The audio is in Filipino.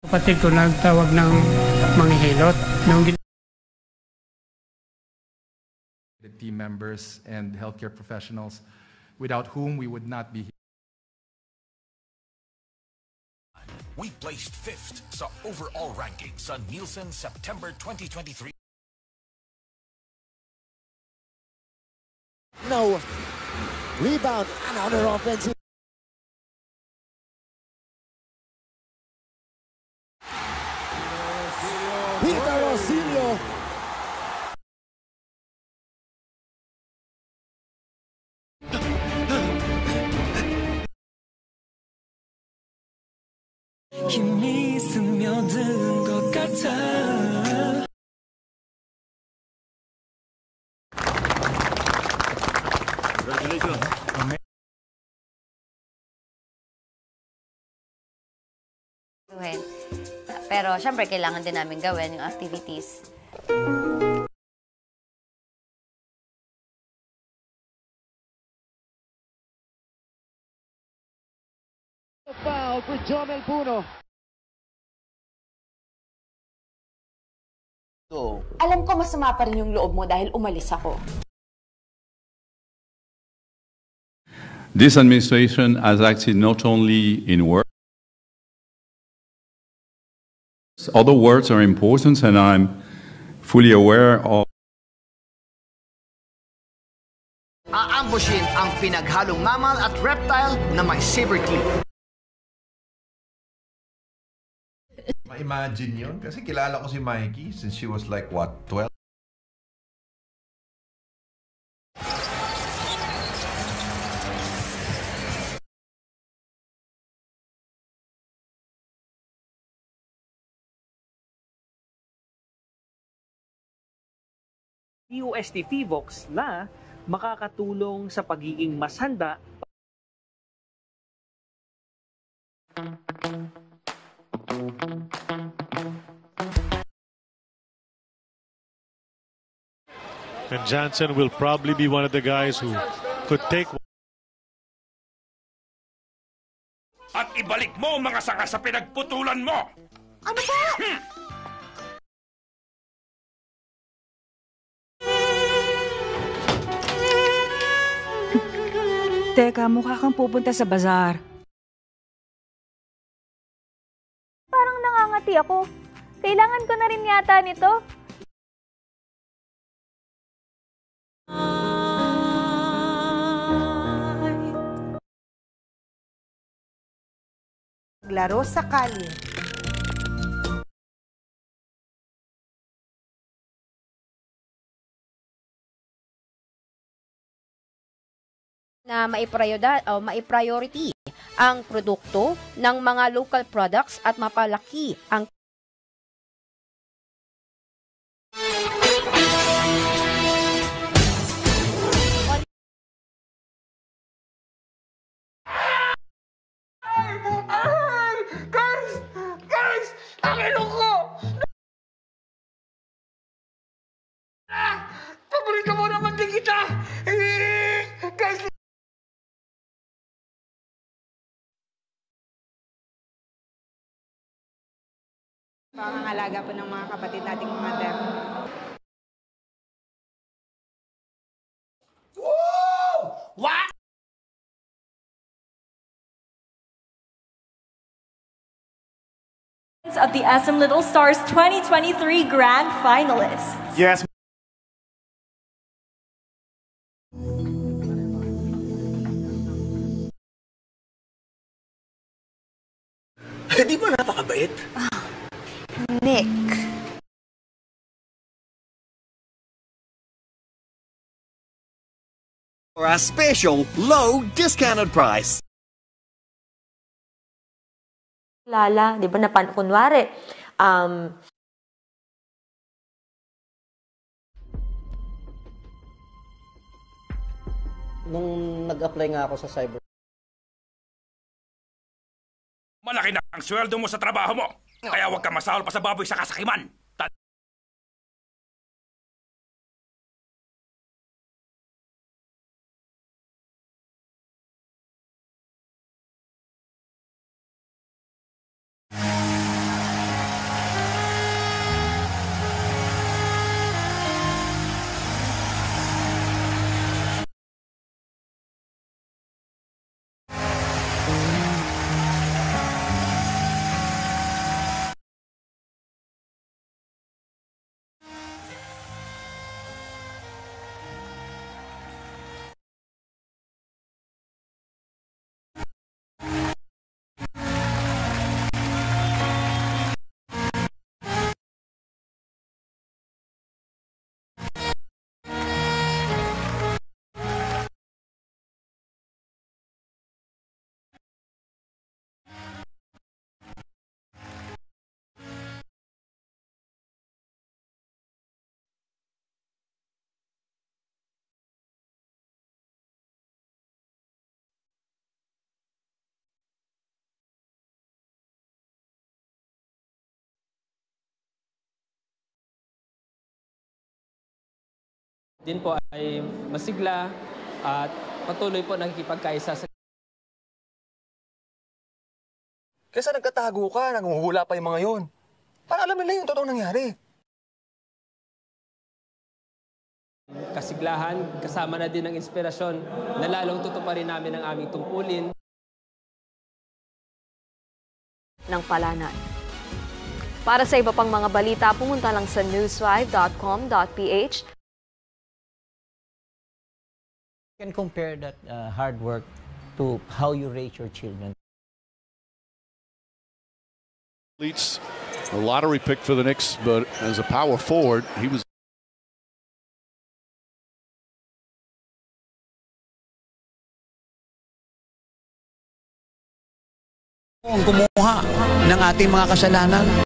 Kapatid ko nagtawag ng manghihilot. The team members and healthcare professionals without whom we would not be here. We placed 5th sa overall ranking sa Nielsen September 2023. No. Rebound. Another offensive. Peter Rosilio. 힘이 스며든 것 같아. Pero syempre kailangan din namin gawin yung activities. Foul for Jomel Puno. Alam ko masama pa rin yung loob mo dahil umalis ako. This administration has acted not only in words. Other words are important, and I'm fully aware of. Aambushin ang pinaghalong mammal at reptile na may saber teeth. Ma-imagine yun? Kasi kilala ko si Mikey since she was like, what, 12? UST Fivox na makakatulong sa pagiging mas handa. And Johnson will probably be one of the guys who could take. At ibalik mo mga sanga sa pinagputulan mo! Ano ba? Teka, mukha kang pupunta sa bazaar. Parang nangangati ako. Kailangan ko na rin yata nito. Laro sa kalye. Na maipriority ang produkto ng mga local products at mapalaki ang Guys! Ang ilong ko! Paborito mo naman din kita! Guys! Pangangalaga po ng mga kapatid nating mother. Woo! What? Of the SM Little Stars 2023 Grand Finalists. Yes. Di ba napakabait? Nick. For a special low discounted price. Lala, di ba kunwari, Nung nag-apply nga ako sa cyber. Malaki na ang sweldo mo sa trabaho mo. Kaya huwag ka masahol pa sa baboy sa kasakiman. Din po ay masigla at patuloy po nakikipagkaisa sa... Kaysa nagkatago ka, nanguhula pa yung mga yon. Para alam nila yung totoong nangyari. Kasiglahan, kasama na din ng inspirasyon na lalong tutuparin namin ang aming tungkulin. Ng palanan. Para sa iba pang mga balita, pumunta lang sa news5.com.ph. You can compare that hard work to how you raise your children. Leeds, a lottery pick for the Knicks, but as a power forward, he was. Kumuha ng ating mga kasalanan.